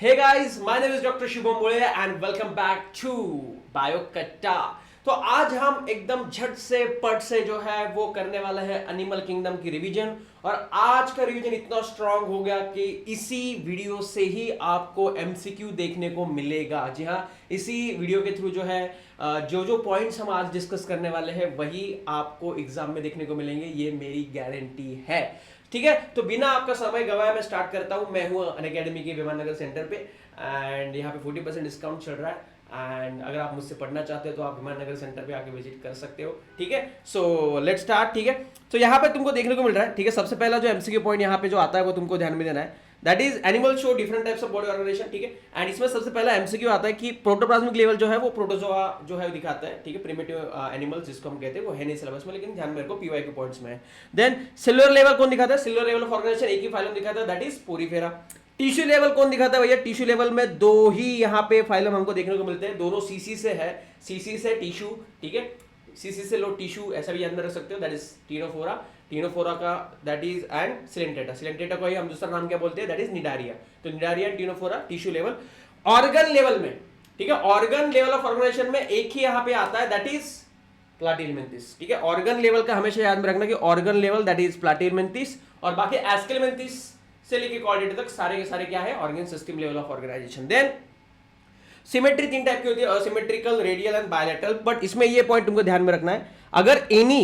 Hey guys, my name is Dr. Shubham Bole and welcome back to BioCatta। तो आज हम एकदम झट से पट से जो है वो करने वाला है एनिमल किंगडम की रिवीजन। और आज का रिवीजन इतना स्ट्रांग हो गया कि इसी वीडियो से ही आपको एमसीक्यू देखने को मिलेगा। जी हाँ, इसी वीडियो के थ्रू जो है जो जो पॉइंट्स हम आज डिस्कस करने वाले हैं वही आपको एग्जाम में देखने को मिलेंगे, ये मेरी गारंटी है। ठीक है, तो बिना आपका समय गवाए मैं स्टार्ट करता हूं। मैं हूं अनअकैडमी के विमान नगर सेंटर पे एंड यहाँ पे 40% डिस्काउंट चल रहा है। एंड अगर आप मुझसे पढ़ना चाहते हो तो आप विमान नगर सेंटर पे आके विजिट कर सकते हो। ठीक है, सो लेट्स स्टार्ट। ठीक है, तो यहाँ पे तुमको देखने को मिल रहा है। ठीक है, सबसे पहला जो एमसीक्यू पॉइंट यहाँ पे जो आता है वो तुमको ध्यान में देना है, that is animal show different types of body organisation. ठीक है, एंड इसमें सबसे पहला एमसीक्यू आता है कि प्रोटोप्लाज्मिक लेवल जो है वो प्रोटोजोआ जो है दिखाता है। ठीक है, प्रिमिटिव एनिमल्स जिसको हम कहते हैं वो है नहीं सिलेबस में, लेकिन ध्यान में रखो पीवाई के पॉइंट्स में है। देन सेलुलर लेवल कौन दिखाता है? सेलुलर लेवल ऑफ ऑर्गेनाइजेशन एक ही फाइलम दिखाता है, that is Porifera. Tissue level कौन दिखाता है भैया? टिश्यू लेवल में दो ही यहाँ पे फाइलम हमको देखने को मिलते हैं, दोनों सीसी से है, सीसी से टिश्यू। ठीक है, सीसी से लो टिश्यू, ऐसा भी याद में रख सकते हो, दैट इज टीनोफोरा। टीनोफोरा का that is and Coelenterata. Coelenterata को ही हम दूसरा नाम क्या बोलते हैं? That is Cnidaria. तो Cnidaria and Ctenophora tissue level. Organ level में, ठीक है, ऑर्गन लेवल ऑफ ऑर्गेनाइजेशन में एक ही यहाँ पे आता है, दैट इज प्लाटिहेलमिन्थस। ठीक है, ऑर्गन लेवल का हमेशा याद में रखना कि ऑर्गन लेवल दैट इज प्लाटिहेलमिन्थस, और बाकी एस्केलमिन्थस से लेके कॉर्डेटा तक सारे के सारे क्या है? Organ system level of organisation. Then symmetry तीन टाइप की होती है, asymmetrical, radial and bilateral. But इसमें ये पॉइंट तुमको ध्यान में रखना है, अगर एनी,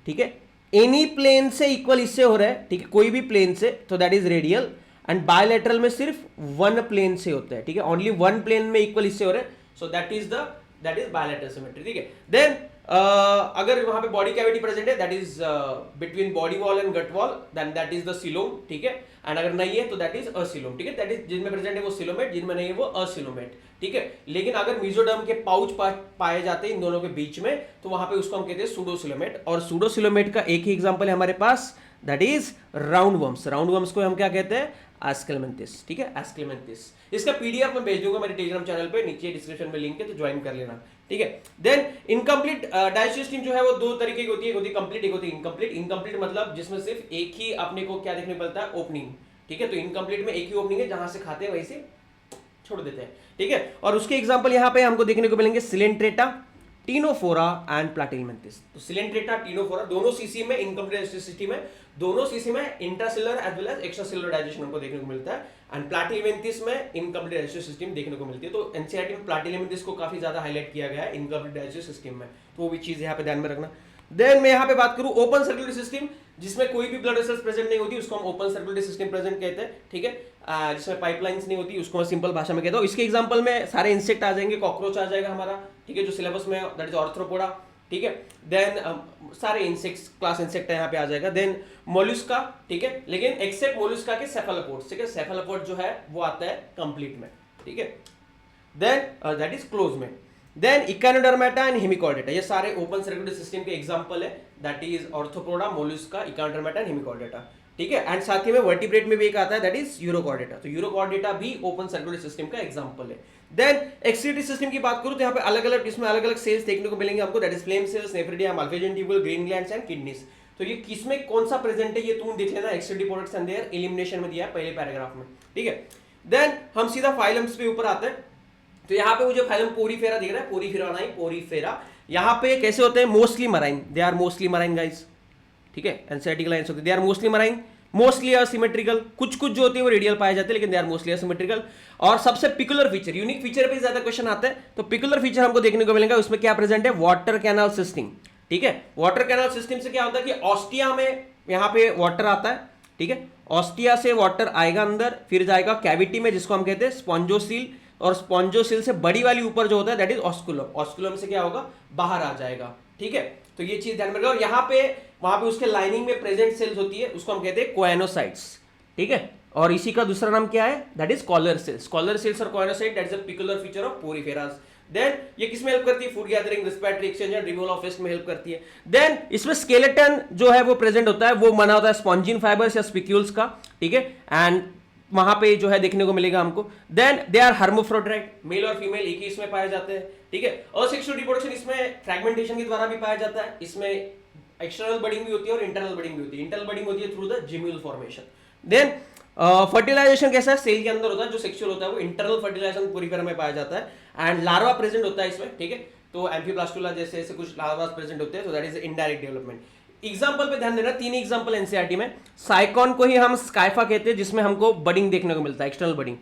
ठीक है, एनी प्लेन से इक्वल इससे हो रहा है, ठीक है, कोई भी प्लेन से, तो that is radial. And bilateral में सिर्फ वन प्लेन से होता है, ठीक है, ओनली वन प्लेन में इक्वल इससे हो रहा है, so that is bilateral symmetry. ठीक है, देन अगर वहां पे बॉडी कैविटी प्रेजेंट है, that is between body wall and gut wall, then that is the coelom. ठीक है, एंड अगर नहीं है तो दैट इज असिलोम। ठीक है, दैट इज जिनमें प्रेजेंट है वो सिलोमेट, जिनमें नहीं है वो असिलोमेट। ठीक है, लेकिन अगर मेसोडर्म के पाउच पाए जाते हैं इन दोनों के बीच में, तो वहां पे उसको हम कहते हैं सूडोसिलोमेट। और सूडोसिलोमेट का एक ही एग्जांपल है हमारे पास, that is round worms. Round worms को हम क्या कहते हैं? एस्केलमेंथिस। ठीक है, एस्केलमेंथिस। इसका पीडीएफ मैं भेज दूंगा मेरे टेलीग्राम चैनल पे, नीचे डिस्क्रिप्शन में लिंक है, तो ज्वाइन कर लेना। ठीक है, देन इनकम्प्लीट डाइजेस्टिव सिस्टम जो है वो दो तरीके की होती है, एक होती है कंप्लीट, एक होती है इनकम्प्लीट। इनकम्प्लीट मतलब जिसमें सिर्फ एक ही अपने को क्या देखने को मिलता है? ओपनिंग। ठीक है, तो इनकम्प्लीट में एक ही ओपनिंग है, जहां से खाते हैं वहीं से छोड़ देते हैं। ठीक है, और उसके एग्जांपल यहां पे हमको देखने को मिलेंगे सिलेंट्रेटा, टीनोफोरा एंड प्लाटिहेलमिन्थस। तो सिलेंट्रेटा, टीनोफोरा दोनों सीसी में इनकम्प्लीट डाइजेस्टिव सिस्टम में, दोनों सीसी में intracellular as well as extracellular digestion हमको देखने को मिलता है। एंड प्लाटिहेलमिन्थस में इनकम्प्लीट डाइजेस्टिव सिस्टम देखने को मिलती है। तो एनसीईआरटी में प्लाटिहेलमिन्थस को काफी ज्यादा हाईलाइट किया गया है इनकम्प्लीट डाइजेस्टिव सिस्टम में, तो वो भी चीज यहाँ पे ध्यान में रखना। देन मैं यहाँ पे बात करूं ओपन सर्कुलेटरी सिस्टम, जिसमें कोई भी ब्लड वेसल्स प्रेजेंट नहीं होती, उसको हम ओपन सर्कुलेटरी सिस्टम प्रेजेंट कहते हैं। ठीक है, जिसमें पाइपलाइंस नहीं होती, उसको मैं सिंपल भाषा में कहता हूं। इसके एग्जांपल में सारे इंसेक्ट आ जाएंगे, कॉकरोच आ जाएगा हमारा, ठीक है, जो सिलेबस में, दैट इज आर्थ्रोपोडा। ठीक है, देन सारे इंसेक्ट्स, क्लास इंसेक्ट है यहाँ पे आ जाएगा। देन मोलुस्का, ठीक है, लेकिन एक्सेप्ट मोलुस्का के सेफालोपोड्स। ठीक है, सेफालोपोड जो है वो आता है कंप्लीट में। ठीक है, देन दैट इज क्लोज में। देन इकानोडर्मेटा एंड हेमिकॉर्डेटा, ये सारे ओपन सर्कुलेटरी सिस्टम के एग्जांपल है, that is arthropoda, Mollusca, Echinodermata and Hemichordata. ठीक है, एंड साथ ही में वर्टिब्रेट में भी एक आता है, दैट इज यूरोकॉर्डेटा। तो यूरोकॉर्डेटा भी ओपन सर्कुलेटरी सिस्टम का एग्जांपल है। देन एक्सक्रीटरी सिस्टम की बात करूं तो यहाँ पे अलग अलग, इसमें अलग अलग सेल्स देखने को मिलेंगे हमको, that is flame cells, nephridium, अल्वेजन tubule, green glands and kidneys. तो ये किसमें कौन सा प्रेजेंट है ये तुम देख लेना, excretory products and there elimination में दिया है पहले पैराग्राफ में। ठीक है, देन हम सीधा फाइलम्स पे ऊपर आते हैं। तो यहाँ पे मुझे फाइलम पोरीफेरा दिख रहा है, पोरीफेरा नहीं पोरीफेरा। यहाँ पे कैसे होते हैं? Mostly marine, they are mostly marine guys. ठीक है, एनसीईआरटी लाइंस होती है, they are mostly marine, mostly asymmetrical. कुछ कुछ जो होती है वो रेडियल पाए जाते हैं, लेकिन दे आर मोस्टली असिमेट्रिकल। और सबसे पिकुलर फीचर, यूनिक फीचर पे ज्यादा क्वेश्चन आते हैं, तो पिकुलर फीचर हमको देखने को मिलेगा, उसमें क्या प्रेजेंट है? Water canal system. ठीक है, वाटर कैनाल सिस्टम से क्या होता है कि ऑस्टिया में यहाँ पे वाटर आता है। ठीक है, ऑस्टिया से वाटर आएगा अंदर, फिर जाएगा कैविटी में, जिसको हम कहते हैं स्पॉन्जोसील, और स्पॉन्जोसील से बड़ी वाली ऊपर जो होता है दैट इज ऑस्कुलम। ऑस्कुलम से क्या होगा? बाहर आ जाएगा। ठीक है, तो ये चीज ध्यान में रखो। और यहाँ पे वहां पे उसके लाइनिंग में प्रेजेंट सेल्स होती है, उसको हम कहते हैं कोएनोसाइट्स। ठीक है, और इसी का दूसरा नाम क्या है? That is collar cells. Collar cells और choanocyte, that is a peculiar feature of Poriferas. Then ये किसमें हेल्प करती है? Food gathering, respiratory exchange and removal of waste में हेल्प करती है। देन इसमें स्केलेटन जो है वो प्रेजेंट होता है, वो बना होता है स्पॉन्जिन फाइबर्स या स्पिक्यूल्स का। ठीक है, एंड वहां पे जो है देखने को मिलेगा हमको। देन दे आर हर्मोफ्रोडाइट, मेल और फीमेल एक ही इसमें पाए जाते हैं। ठीक है, असेक्सुअल रिप्रोडक्शन इसमें फ्रैगमेंटेशन के द्वारा भी पाया जाता है। इसमें एक्सटर्नल बडिंग भी होती है और इंटरनल बडिंग भी होती है। इंटरनल बडिंग होती है through the gemmule formation. Then fertilisation कैसा है, सेल के अंदर होता है, जो सेक्सुअल होता है वो इंटरनल फर्टिलाइजेशन पूरी तरह में पाया जाता है एंड लार्वा प्रेजेंट होता है इसमें, ठीक है। तो एम्फीब्लास्टुला जैसे ऐसे कुछ लार्वा प्रेजेंट होते हैं, सो that is indirect development. Example पे ध्यान देना, तीन एग्जांपल एनसीईआरटी में। साइकॉन को ही हम स्काइफा कहते हैं, जिसमें हमको बडिंग देखने को मिलता है, एक्सटर्नल बडिंग।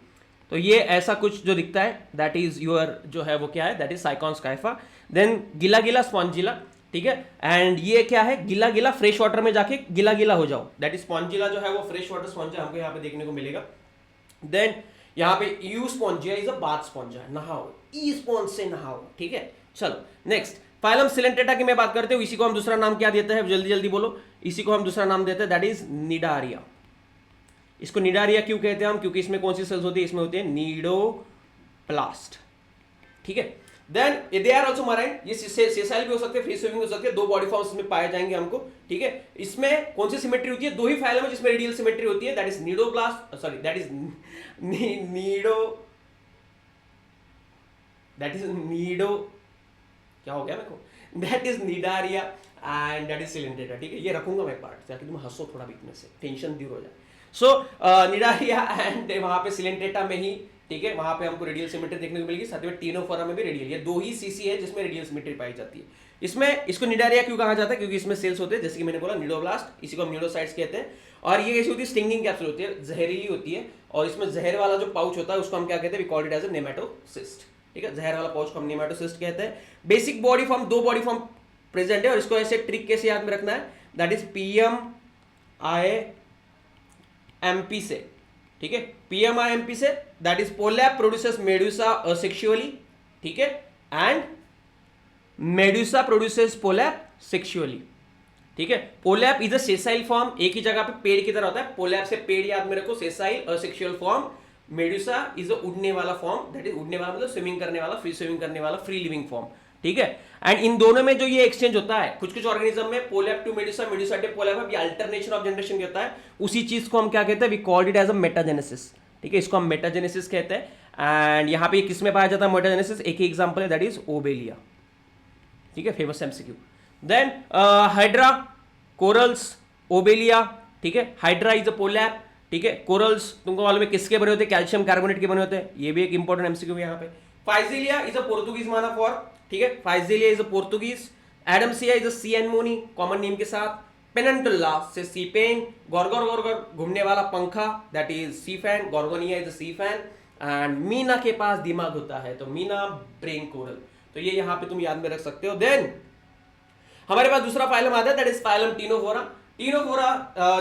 तो ये ऐसा कुछ जो दिखता है दैट इज योर जो है वो क्या है, दैट इज साइकॉन स्काइफा। देन गिला गिला स्पॉन्जिला, ठीक है। एंड ये क्या है, गिला गिला फ्रेश वाटर में जाके गिला गिला हो जाओ, दैट इज स्पॉन्जिला जो है वो फ्रेश वाटर स्पॉन्जा हमको यहाँ पे देखने को मिलेगा। देन यहाँ पे Euspongia is a bath sponge, नहाओ, ई स्पॉन्ज से नहाओ, ठीक है। चलो नेक्स्ट, फाइलम सिलेंटेटा की मैं बात करते हूँ। इसी को हम दूसरा नाम क्या देते हैं, जल्दी जल्दी बोलो। इसी को हम दूसरा नाम देते हैं, दैट इज निडारिया। इसको निडारिया क्यों कहते हैं हम, क्योंकि इसमें कौन सी सेल्स होती है, इसमें होती है नीडोप्लास्ट, ठीक है। Then they are also marine, ये सेसाइल भी हो सकते हैं, फ्री स्विमिंग हो सकते हैं, दो बॉडी फॉर्म्स में पाए जाएंगे हमको, ठीक है। इसमें कौन सी सिमेट्री होती है, दो ही फाइलम है जिसमें रेडियल सिमेट्री होती है, that is cnidoblast, sorry that is नीडो क्या हो गया मेरे को, that is Cnidaria and that is Coelenterata, ठीक है। ये रखूंगा मैं पार्ट ताकि तुम हंसो थोड़ा बीच से, टेंशन दूर हो जाए। सो निडारिया एंड वहां पे सिलेंटेटा में ही, ठीक है, वहां पे हमको रेडियल सिमेट्री देखने को मिलेगी। साथ में टीनोफोरा में भी रेडियल, ये दो ही सीसी है जिसमें रेडियल सिमेट्री पाई जाती है। इसमें इसको निडारिया क्यों कहा जाता है, क्योंकि इसमें सेल्स होते हैं, जैसे कि मैंने बोला निडोब्लास्ट, इसी को हम न्यूरोसाइट्स कहते हैं। और ये कैसी होती है, स्टिंगिंग कैप्सूल होती है, जहरीली होती है। और इसमें जहर वाला जो पाउच होता है उसको हम क्या कहते हैं, we called it as a nematocyst, ठीक है। जहर वाला पाउच को हम नेमेटोसिस्ट कहते हैं। बेसिक बॉडी फॉर्म, दो बॉडी फॉर्म प्रेजेंट है, और इसको ऐसे ट्रिक कैसे याद में रखना है, दैट इज PMIMP से, ठीक है। PMIMP से, that is polyp produces medusa asexually, ठीक है, and medusa produces polyp sexually, ठीक है। Polyp is a sessile form, एक ही जगह पे पेड़ की तरह होता है। पोलैप से पेड़ याद में रखो, sessile asexual form. Medusa is a उड़ने वाला फॉर्म, दैट इज उड़ने वाला मतलब स्विमिंग करने वाला, फ्री स्विमिंग करने वाला, फ्री लिविंग फॉर्म, ठीक है। एंड इन दोनों में जो ये एक्सचेंज होता है, कुछ कुछ ऑर्गेनिज्म में पोलैप टू मेडुसा, मेडुसा टू पोलैप, ये अल्टरनेशन ऑफ जनरेशन होता है। उसी चीज को हम क्या कहते हैं, we called it as a metagenesis, ठीक है। इसको हम मेटाजेनेसिस कहते हैं। एंड यहाँ पे किस में पाया जाता है मेटाजेनेसिस, एक ही एग्जांपल है, दैट इज ओबेलिया, ठीक है, famous MCQ. Then Hydra, corals, Obelia, ठीक है। हाइड्रा इज अ पोलैप, ठीक है। कोरल्स तुमको मालूम है किसके बने होते हैं, कैल्शियम कार्बोनेट के बने होते हैं, ये भी एक इंपॉर्टेंट एमसीक्यू है यहाँ पे। फाइजिलिया इज अ पोर्तुगीज माना फॉर, ठीक है, Physalia is a Portuguese. Adamsia is a sea anemone, common name के साथ। पेनंटुला से सी पेन, गोरगोर गोरगोर घूमने वाला पंखा, that is sea fan, Gorgonia is a sea fan. And Meena के पास दिमाग होता है, तो मीना ब्रेन कोरल, तो ये यहाँ पे तुम याद में रख सकते हो। देन हमारे पास दूसरा फाइलम आता है, that is phylum Ctenophora. Ctenophora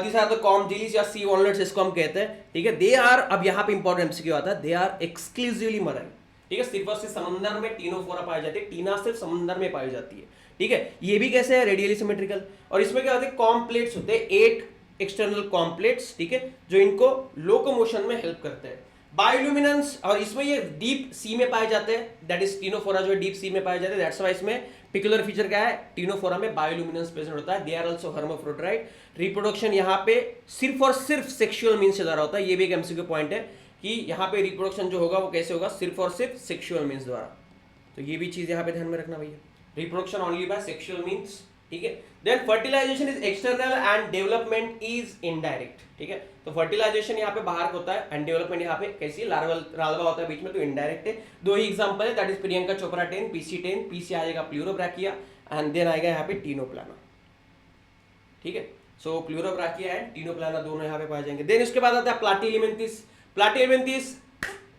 this are the comb jellies या सी वॉलनट्स, इसको हम कहते हैं, ठीक है। दे आर, अब यहाँ पे इंपॉर्टेंट एमसीक्यू आता है, दे आर एक्सक्लूसिवली मराइन, ठीक है। सिर्फ और सिर्फ समुद्र में टीनोफोरा पाई जाती है, टीना सिर्फ समुद्र में पाई जाती है, ठीक है। ये भी कैसे है, रेडियली सिमेट्रिकल। और इसमें क्या होते हैं, कॉम्प्लेट्स होते हैं, 8 एक्सटर्नल कॉम्प्लेट्स, ठीक है, जो इनको लोकोमोशन में हेल्प करते हैं। बायोल्यूमिनेंस, और इसमें ये डीप सी में पाए जाते हैं, दैट इज टीनोफोरा जो है डीप सी में पाए जाते हैं। दैट्स व्हाई इसमें पिकुलर फीचर क्या है, टीनोफोरा में बायोल्यूमिनेंस प्रेजेंट होता है। They are also hermaphrodite. Reproduction यहाँ पे सिर्फ और सिर्फ सेक्सुअल मीन्स से द्वारा होता है, ये भी एक एमसीक्यू पॉइंट है कि यहाँ पे रिप्रोडक्शन जो होगा वो कैसे होगा, सिर्फ और सिर्फ सेक्सुअल मीन्स द्वारा। तो ये भी चीज यहाँ पे ध्यान में रखना भैया, reproduction only by sexual means, ठीक है। Then fertilisation is external and development is indirect, ठीक है। तो फर्टिलाइजेशन यहाँ पे बाहर होता है एंड डेवलपमेंट यहाँ पे कैसी लार्वा होता है बीच में, तो इनडायरेक्ट है। दो ही एग्जांपल है, that is Priyanka Chopra 10, PC10, PC आएगा प्लूरोब्रैकिया एंड देन आएगा यहाँ पे टीनोप्लाना, ठीक है। सो प्लूरोब्रैकिया एंड टीनोप्लाना दोनों यहाँ पे पाए जाएंगे। देन उसके बाद आता है प्लाटीहेलमिन्थिस। प्लाटीहेलमिन्थिस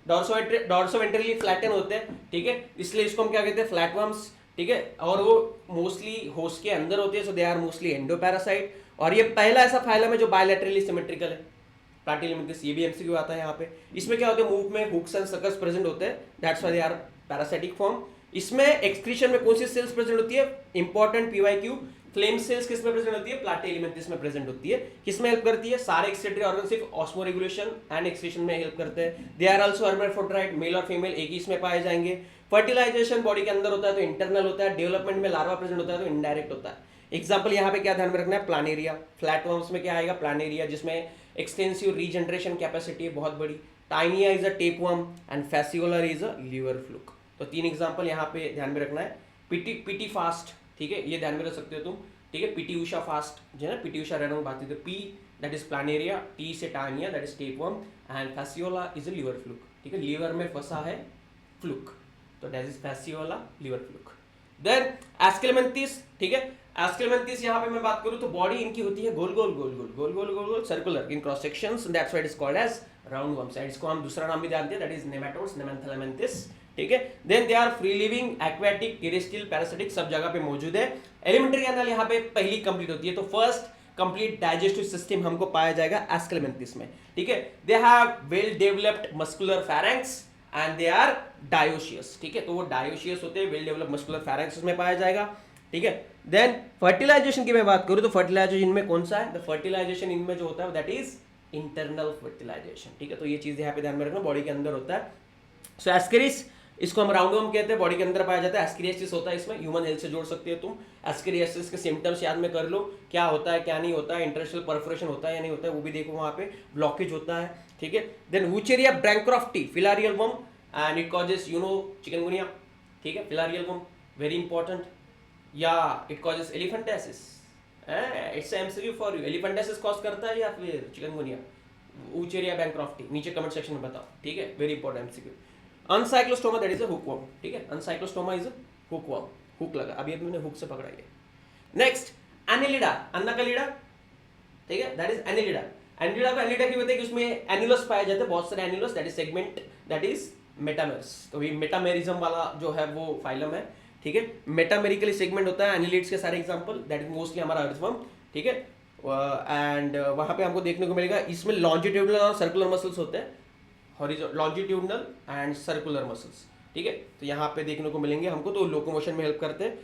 डॉर्सोवेंट्रली फ्लैटन होते हैं, ठीक है, इसलिए इसको हम क्या कहते हैं, फ्लैटवर्म्स, ठीक है। और वो मोस्टली होस्ट के अंदर होते हैं, सो दे आर मोस्टली एंडोपैरासाइट। और ये पहला ऐसा फाइलम है जो बायलैटरली सिमेट्रिकल है, प्लाटीहेलमिन्थिस। ये भी एमसीक्यू आता है यहाँ पे। इसमें क्या होता है, मूव में हुक्स एंड सर्कस प्रेजेंट होते हैं, that's why they are parasitic form. इसमें एक्सक्रीशन में कौन सी सेल्स प्रेजेंट होती है, इंपॉर्टेंट PYQ, फ्लेम सेल्स किसमें प्रेजेंट होती है, प्लाटीहेलमिन्थिस में प्रेजेंट होती है। किसमें हेल्प करती है, सारे एक्सक्रीटरी ऑर्गन सिर्फ ऑस्मोरेगुलेशन एंड एक्सक्रीशन में हेल्प करते हैं। दे आर आल्सो हर्माफ्रोडिट, मेल और फीमेल एक ही इसमें पाए जाएंगे। फर्टिलाइजेशन बॉडी के अंदर होता है तो इंटरनल होता है, डेवलपमेंट में लार्वा प्रेजेंट होता है तो इनडायरेक्ट होता है। एग्जांपल यहाँ पे क्या ध्यान में रखना है, प्लानेरिया। फ्लैटवर्म्स में क्या आएगा, प्लानेरिया, जिसमें एक्सटेंसिव रीजनरेशन कैपेसिटी है बहुत बड़ी। Taenia is a tapeworm and Fasciola is a liver fluke. तो 3 एग्जांपल यहाँ पे ध्यान में रखना है। पीटी फास्ट, ठीक है, ये ध्यान में रख सकते हो तुम, ठीक है। पीटी उषा फास्ट जो है ना, पीटी उषा रैंडम बात थी, तो P that is Planaria, T से Taenia that is tapeworm, and Fasciola is a liver fluke, ठीक है, लीवर में फंसा है फ्लूक, तो that is Fasciola liver fluke. Then Aschelminthes, ठीक है, एस्केलमेंथिस यहाँ पे मैं बात करूँ तो बॉडी इनकी होती है गोल गोल गोल गोल गोल गोल गोल गोल circular in cross sections, that's why it is called as round worms, इसको हम दूसरा नाम भी जानते हैं दैट इज नेमाटोड्स, नेमेंथेलेमेंथिस, ठीक है। Then they are free living, aquatic, terrestrial, parasitic, सब जगह पे मौजूद है। एलिमेंट्री कैनाल यहाँ पे पहली कंप्लीट होती है, तो फर्स्ट कंप्लीट डाइजेस्टिव सिस्टम हमको पाया जाएगा एस्केलमेंथिस में, ठीक है। They have well developed muscular pharynx and they are dioecious, ठीक है, तो वो डायोशियस होते हैं, वेल डेवलप्ड मस्कुलर फैरेंक्स में पाया जाएगा, ठीक है। देन फर्टिलाइजेशन की मैं बात करूं तो फर्टिलाइजेशन इनमें कौन सा है, द फर्टिलाइजेशन इनमें जो होता है दैट इज इंटरनल फर्टिलाइजेशन, ठीक है, तो ये चीज यहाँ पे ध्यान में रखना, बॉडी के अंदर होता है। सो एस्केरिस, इसको हम राउंडवर्म कहते हैं, बॉडी के अंदर पाया जाता है। एस्केरियासिस होता है इसमें, ह्यूमन हेल्थ से जोड़ सकते हो तुम, एस्केरियासिस के सिम्टम्स याद में कर लो, क्या होता है क्या नहीं होता है, इंटरस्टिशियल परफोरेशन होता है या नहीं होता है वो भी देखो, वहाँ पे ब्लॉकेज होता है, ठीक है। Then Wuchereria bancrofti, filarial worm, and it causes chikungunya, ठीक है, फिलारियल वर्म वेरी इंपॉर्टेंट, या it causes elephantiasis, it's MCQ for you, elephantiasis cause करता है या फिर चिकनगुनिया, वुचेरिया ब्रैंक्रोफ्टी, नीचे कमेंट सेक्शन में बताओ, ठीक है, very important MCQ. Ancylostoma that is a hookworm, ठीक है, Ancylostoma is a hookworm, hook लगा, अभी मैंने हुक से पकड़ा है। नेक्स्ट एनिलिडा, अन्ना का लीडा, ठीक है, दैट इज एनिलिडा। एनिलिडा को एनिलिडा क्यों कहते हैं कि उसमें एनुलस पाए जाते हैं, बहुत सारे annulus, that is segment, that is metameres, तो ये मेटामेरिज्म वाला जो है वो फाइलम है, ठीक है, मेटामेरिकली सेगमेंट होता है एनिलिड्स के सारे एग्जांपल, दैट इज मोस्टली हमारा अर्थवर्म, ठीक है। एंड वहां पे हमको देखने को मिलेगा, इसमें लॉन्जिट्यूडनल और सर्कुलर मसल्स होते हैं, लॉन्जिट्यूडनल एंड सर्कुलर मसल्स, ठीक है, तो यहाँ पे देखने को मिलेंगे हमको, तो लोकोमोशन में हेल्प करते हैं।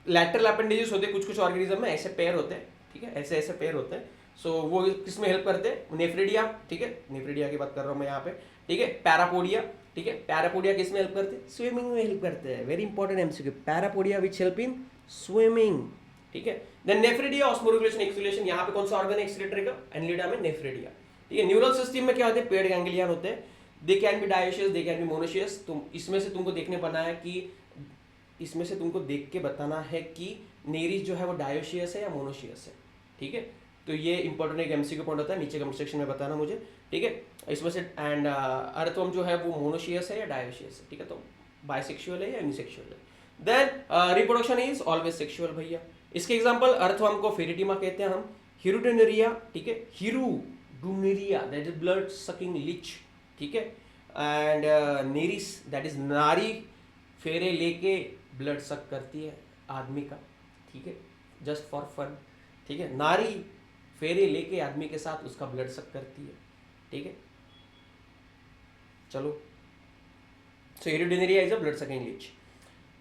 लैटरल अपेंडेजेस होते हैं कुछ कुछ ऑर्गेनिज्म में, ऐसे पैर होते हैं, ठीक है, ऐसे ऐसे पैर होते हैं, सो वो किसमें हेल्प करते हैं, नेफ्रिडिया, ठीक है, नेफ्रिडिया की बात कर रहा हूँ मैं यहाँ पे, ठीक है। पैरापोडिया, ठीक है, पैरापोडिया किसमें हेल्प करते हैं, स्विमिंग में हेल्प करते हैं, very important MCQ, parapodia which help in swimming, ठीक है। देन नेफ्रिडिया, ऑस्मोरेगुलेशन, एक्सुलेशन, यहाँ पे कौन सा ऑर्गन है एक्सक्रीटरी का, एनिलिडा में नेफ्रिडिया, ठीक है। न्यूरल सिस्टम में क्या होते हैं, पेड गैंग्लियन होते हैं, they can be dioecious, they can be monoecious, तुम इसमें से तुमको देखने बनाना है कि इसमें से तुमको देख के बताना है कि नेरिस जो है वो डायोशियस है या मोनोशियस है, ठीक है, तो ये इंपॉर्टेंट एक एमसीक्यू पॉइंट होता है, नीचे कमेंट सेक्शन में बताना मुझे, ठीक है, इसमें से। एंड अर्थवर्म जो है वो मोनोशियस है या डायोशियस है, ठीक है, तो बाइसेक्सुअल है या यूनिसेक्सुअल है। Then reproduction is always sexual भैया, इसके एग्जांपल अर्थवर्म को फेरिटिमा कहते हैं हम, हिरुडेनेरिया, ठीक है, Hirudinaria that is blood sucking leech, ठीक है, एंड नेरिस दैट इज नारी फेरे लेके ब्लड सक करती है आदमी का, ठीक है, जस्ट फॉर फन, ठीक है, नारी फेरे लेके आदमी के साथ उसका ब्लड सक करती है, ठीक है, चलो, so Hirudinaria is a blood sucking leech,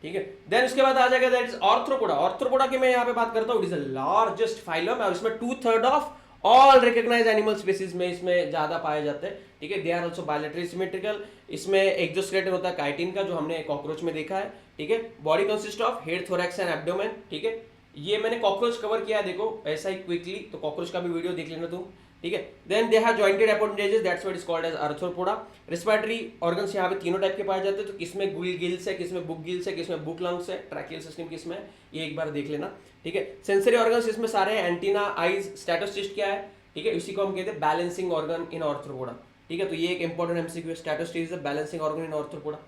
ठीक है। देन उसके बाद आ जाएगा दैट इज ऑर्थ्रोपोडा, ऑर्थ्रोपोडा की मैं यहाँ पे बात करता हूँ, it is a largest phylum, और इसमें 2/3 of all recognised animal species में इसमें ज्यादा पाए जाते हैं, ठीक है। They are also bilaterally symmetrical, इसमें एक्सोस्केलेटन होता है काइटिन का, जो हमने कॉकरोच में देखा है, ठीक है। Body consist of head, thorax and abdomen, ठीक है, ये मैंने कॉकरोच कवर किया है, देखो ऐसा ही क्विकली, तो कॉकरोच का भी वीडियो देख लेना तुम, ठीक है। Then they have jointed appendages, that's what is called as Arthropoda. Respiratory organs यहाँ पे तीनों टाइप के पाए जाते हैं, तो किसमें गुल गिल्स है, किसमें बुक गिल्स है, किसमें बुक लंग्स है, ट्रैकियल सिस्टम किसमें है, ये एक बार देख लेना, ठीक है। सेंसरी ऑर्गन्स इसमें सारे हैं, एंटीना, आईज, स्टैटोसिस्ट क्या है, ठीक है, इसी को हम कहते हैं बैलेंसिंग ऑर्गन इन ऑर्थ्रोपोडा, ठीक है, तो ये एक इंपॉर्टेंट एमसीक्यू है, statocyst is the balancing organ in Arthropoda.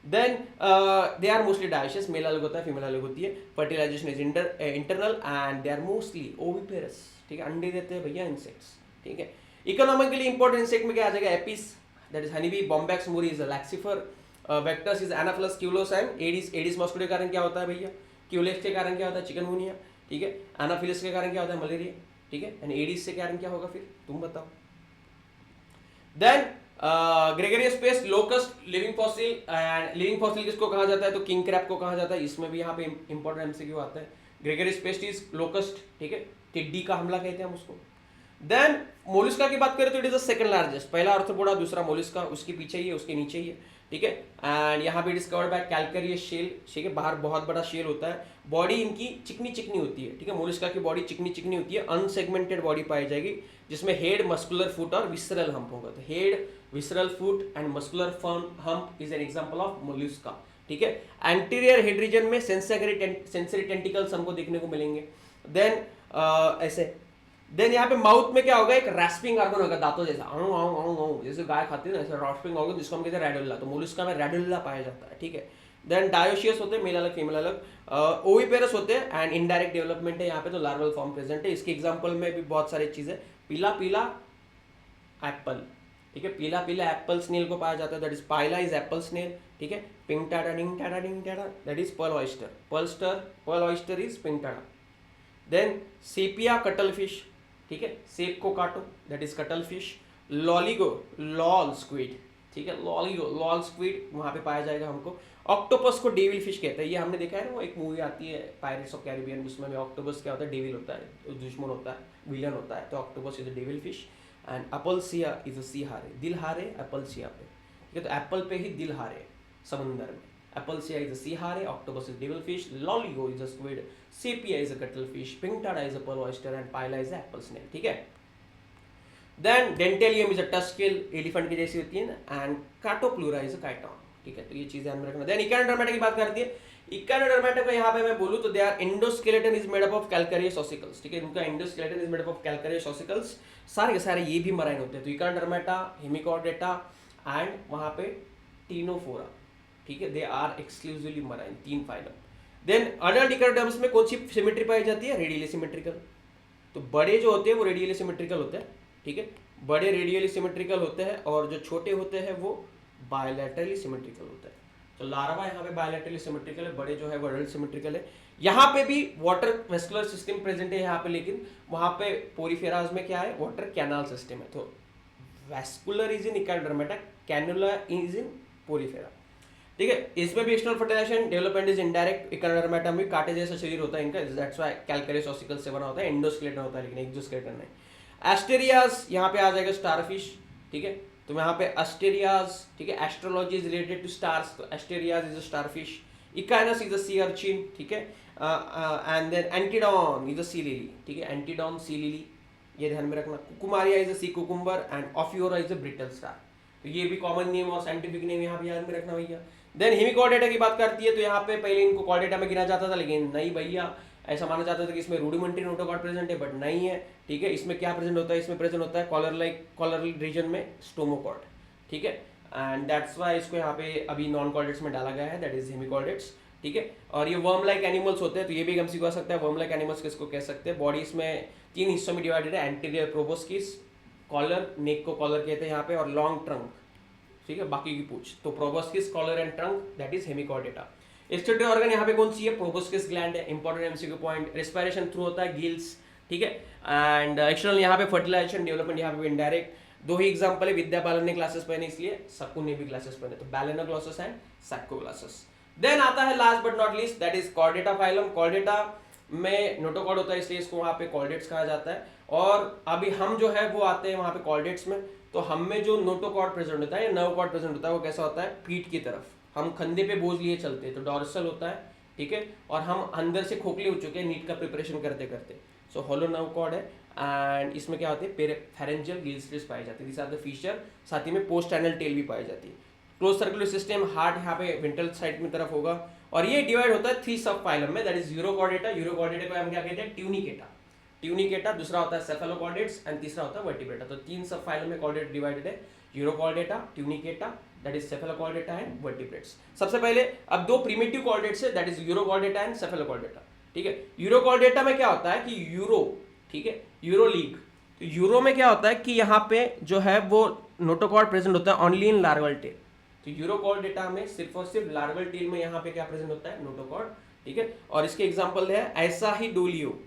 Then they are mostly dioecious, male अलग होता है, फीमेल अलग होती है, fertilisation is internal and they are mostly oviparous, ठीक है, अंडे देते हैं भैया इंसेक्ट्स, ठीक है। इकोनॉमिकली इंपॉर्टेंट इंसेक्ट में क्या आ जाएगा, Apis that is honey bee, Bombyx mori is Laccifer, vectors is Anopheles, Culex and Aedes, Aedes mosquito के कारण क्या होता है भैया, क्यूलेक्स के कारण क्या होता है, चिकनगुनिया, ठीक है, एनाफिलिस के कारण क्या होता है, मलेरिया, ठीक है, एंड एडिस से कारण क्या होगा फिर तुम बताओ। Then gregarious pest, locust, living fossil, and living fossil किसको कहा जाता है, तो किंग क्रैब को कहा जाता है, इसमें भी यहाँ पे इंपॉर्टेंट एमसीक्यू आता है। ग्रेगरियस पेस्ट इज लोकस्ट, ठीक है, टिड्डी का हमला कहते हैं हम उसको। देन मोलस्का की बात करें तो it is the second largest, पहला आर्थ्रोपोडा, दूसरा मोलस्का, उसके पीछे ही है, उसके नीचे ही है, ठीक है। एंड यहाँ पे डिस्कवर्ड बाय कैल्केरियस शेल, ठीक है, बाहर बहुत बड़ा शेल होता है, बॉडी इनकी चिकनी चिकनी होती है, ठीक है, मोलस्का की बॉडी चिकनी चिकनी होती है, अनसेगमेंटेड बॉडी पाई जाएगी, जिसमें हेड, मस्कुलर फुट और विसरल हम्प होगा, तो head, visceral foot and muscular hump is an example of Mollusca, ठीक है। एंटीरियर हेड रीजन में सेंसरी टेंटिकल्स हमको देखने को मिलेंगे। देन ऐसे देन यहाँ पे माउथ में क्या होगा, एक रैस्पिंग ऑर्गन होगा दांतों जैसा, आऊ आऊ आऊ आऊ जैसे गाय खाती है ना, ऐसे रैस्पिंग ऑर्गन जिसको हम कहते हैं रेडुल्ला, तो मोलस्का में रेडुल्ला पाया जाता है, ठीक है। देन डायोशियस होते हैं, मेल अलग फीमेल अलग। ओविपेरस होते हैं एंड इनडायरेक्ट डेवलपमेंट है यहाँ पे, तो लार्वल फॉर्म प्रेजेंट है। इसके एग्जाम्पल में भी बहुत सारी चीजें, पीला पीला एप्पल, ठीक है, पीला पीला एप्पल स्नेल को पाया जाता है, that is Pila is apple snail, ठीक है। पिंक टाडा डिंग टाडा that is pearl oyster, pearl oyster is Pinctada. Then Sepia cuttle fish, ठीक है, सेप को काटो that is cuttle fish. Loligo लॉल स्क्विड, ठीक है, लॉल स्क्विड वहां पे पाया जाएगा हमको। ऑक्टोपस को डेविल फिश कहते हैं, ये हमने देखा है ना, वो एक मूवी आती है पायरेट्स ऑफ कैरिबियन, उसमें भी ऑक्टोपस क्या होता है, डेविल होता है, दुश्मन होता है, विलन होता है, तो octopus is a devil fish. And Aplysia is a sea hare, दिल हारे अपल्सिया पे, ठीक है, तो एप्पल पे ही दिल हारे समुंदर में। अपल्सिया is a sea hare, octopus is devil fish, loligo is a squid, sepia is a cuttle fish, pinctada is a pearl oyster and pila is a apple snail, ठीक है। Then dentalium is a tusk shell, elephant की जैसी होती है ना, and chaetopleura is a chiton, ठीक है, तो ये चीजें ध्यान में रखना। देन इकानोडर्मेटा की बात करती है, इकानोडर्मेटा को यहाँ पे मैं बोलूँ तो they are endoskeleton is made up of calcareous ossicles, ठीक है, इनका endoskeleton is made up of calcareous ossicles, सारे के सारे ये भी मराइन होते हैं, तो इकानोडर्मेटा, हेमिकॉर्डेटा एंड वहाँ पे टीनोफोरा, ठीक है, they are exclusively marine, 3 phylum. Then adult echinoderms में कौन सी सिमेट्री पाई जाती है, रेडियली सिमेट्रिकल, तो बड़े जो होते हैं वो रेडियली सिमेट्रिकल होते हैं, ठीक है, बड़े रेडियली सिमेट्रिकल होते हैं, और जो छोटे होते हैं वो बायलैटरली सिमेट्रिकल होता है। तो लार्वा यहाँ पे बायलैटरली सिमेट्रिकल है, बड़े जो है वो एडल्ट सिमेट्रिकल है। यहाँ पे भी वाटर वेस्कुलर सिस्टम प्रेजेंट है यहाँ पे, लेकिन वहाँ पे पोरीफेराज में क्या है, वाटर कैनाल सिस्टम है, तो vascular is in Echinodermata, canular is in Porifera, ठीक है। इसमें भी external fertilisation development is indirect, Echinodermata में कांटे जैसा शरीर होता है इनका, दैट्स व्हाई कैल्केरियस ऑसिकल से बना होता है, एंडोस्केलेटन होता है लेकिन एक्सोस्केलेटन नहीं। एस्टेरियास यहाँ पे आ जाएगा स्टारफिश, ठीक है, तो यहाँ पे एस्टेरियाज, ठीक है, astrology is related to stars, तो Asterias is a starfish. Echinus is a sea urchin, ठीक है, and then Antedon is a sea lily, ठीक है, एंटीडॉन सी लिली, ये ध्यान में रखना। Cucumaria is a sea cucumber and Ophiura is a brittle star, तो ये भी कॉमन नेम और साइंटिफिक नेम यहाँ पे याद में रखना भैया। देन हेमिकॉर्डेटा की बात करती है, तो यहाँ पे पहले इनको कॉर्डेटा में गिना जाता था, लेकिन नहीं भैया, ऐसा माना जाता था कि इसमें रूडिमेंट्री नोटोकॉर्ड प्रेजेंट है, बट नहीं है, ठीक है। इसमें क्या प्रेजेंट होता है, इसमें प्रेजेंट होता है कॉलर रीजन में स्टोमोकॉर्ड, ठीक है, एंड दैट्स वाई इसको यहाँ पे अभी नॉन कॉर्डेट्स में डाला गया है, दैट इज हेमिकॉर्डेट्स, ठीक है। और ये वर्म लाइक एनिमल्स होते हैं, तो ये भी हम सिखा सकते हैं वर्म लाइक एनिमल्स किसको कह सकते हैं। बॉडी इसमें 3 हिस्सों में डिवाइडेड है, एंटीरियर प्रोबोस्किस, कॉलर, नेक को कॉलर कहते हैं यहाँ पे, और लॉन्ग ट्रंक, ठीक है, बाकी की पूछ, तो proboscis, collar and trunk, that is Hemichordata. Excretory organ यहाँ पे कौन सी है, प्रोबोस्किस ग्लैंड है, important MCQ point. Respiration through होता है, गिल्स, ठीक है, एंड एक्सटर्नल यहाँ पे फर्टिलाइजेशन डेवलपमेंट यहाँ पे इनडायरेक्ट। 2 ही एग्जांपल है, विद्या बालन ने क्लासेस पहने इसलिए सक्कू ने भी क्लासेस पहने, तो बैलेनोग्लॉसस एंड सैक्कोग्लॉसस। देन आता है last but not least, that is Chordata phylum. Chordata में नोटोकॉर्ड होता है इसलिए इसको वहाँ पे कॉर्डेट्स कहा जाता है, और अभी हम जो है वो आते हैं वहाँ पे कॉर्डेट्स में, तो हम में जो नोटोकॉर्ड प्रेजेंट होता है या नर्व कॉर्ड प्रेजेंट होता है वो कैसा होता है, पीठ की तरफ, हम कंधे पे बोझ लिए चलते हैं, तो डॉर्सल होता है, ठीक है, और हम अंदर से खोखले हो चुके हैं नीट का प्रिपरेशन करते करते, सो होलो नर्व कॉर्ड है। एंड इसमें क्या होती है, फेरेंजियल गिल स्लिट्स पाई जाती है, दिस आर द फीचर, साथ ही में पोस्ट एनल टेल भी पाई जाती है। क्लोज सर्कुलर सिस्टम, हार्ट यहाँ पे वेंट्रल साइड में तरफ होगा, और ये डिवाइड होता है 3 सब फाइलम में, दैट इज यूरोकॉर्डेटा, यूरोकॉर्डेटा को हम क्या कहते हैं, ट्यूनिकेटा, दूसरा होता है सेफेलोकॉर्डेट्स एंड तीसरा होता है वर्टिब्रेटा, तो 3 सब फाइलम में कॉर्डेट डिवाइडेड है, urochordata, Tunicata, that is Cephalochordata and vertebrates. सबसे पहले अब 2 प्रिमिटिव कॉर्डेट्स है, that is urochordata and Cephalochordata, ठीक है। यूरोकॉर्डेटा में क्या होता है कि यूरो, ठीक है, यूरो लीग, तो यूरो में क्या होता है कि यहाँ पे जो है वो नोटोकॉर्ड प्रेजेंट होता है ओनली इन लार्वल टेल, तो यूरोकॉर्डेटा में सिर्फ और सिर्फ लार्वल टेल में यहाँ पे क्या प्रेजेंट होता है, नोटोकॉर्ड, ठीक है। और इसके एग्जांपल है ऐसा ही डोलियो,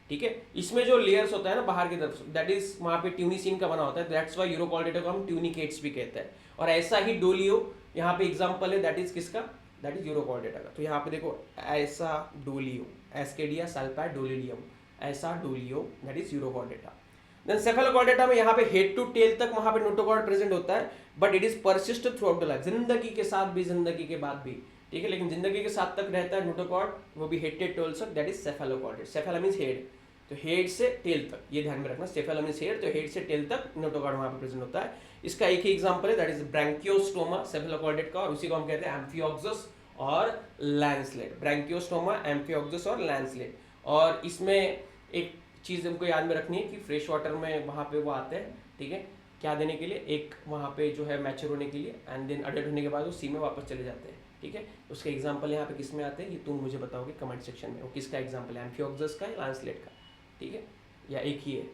ठीक है, इसमें जो लेयर्स होता है ना बाहर की तरफ, दैट इज वहाँ पे ट्यूनिसिन का बना होता है, दैट्स व्हाई यूरोकॉर्डेटा को हम ट्यूनिकेट्स भी कहते हैं। और ऐसा ही डोलियो यहाँ पे एग्जांपल है, दैट इज किसका, दैट इज यूरोकॉर्डेटा का। तो यहाँ पे देखो ऐसा डोलियो, एस्केडिया सल्फाइड डोलिडियम, ऐसा डोलियो, that is Urochordata. Then Cephalochordata में यहाँ पे हेड टू टेल तक वहाँ पे नोटोकॉर्ड प्रेजेंट होता है, but it is persist through out the life, जिंदगी के साथ भी, जिंदगी के बाद भी, ठीक है, लेकिन जिंदगी के साथ तक रहता है नोटोकॉर्ड, वो भी हेड टू टेल तक, दैट इज सेफेलोकॉर्डेट। सेफेला मींस हेड, तो हेड से टेल तक, ये ध्यान में रखना, सेफेला मींस हेड, तो हेड से टेल तक नोटोकॉर्ड वहाँ पे प्रेजेंट होता है। इसका एक ही एग्जांपल है, दैट इज ब्रैंकियोस्टोमा सेफेलोकॉर्डेट का, और उसी को हम कहते हैं एम्फियोक्सस और लैंसलेट, ब्रैंकियोस्टोमा, एम्फियोक्सस और लैंसलेट। और इसमें एक चीज़ हमको याद में रखनी है कि फ्रेश वाटर में वहाँ पे वो आते हैं, ठीक है, क्या देने के लिए, एक वहाँ पे जो है मैच्योर होने के लिए, एंड देन अडल्ट होने के बाद वो सी में वापस चले जाते हैं, ठीक है। उसके एग्जाम्पल यहाँ पे किस में आते हैं ये तुम मुझे बताओगे कमेंट सेक्शन में, वो किसका एग्जाम्पल है, एम्फियोक्सस का या लांसलेट का, ठीक है, या एक ही है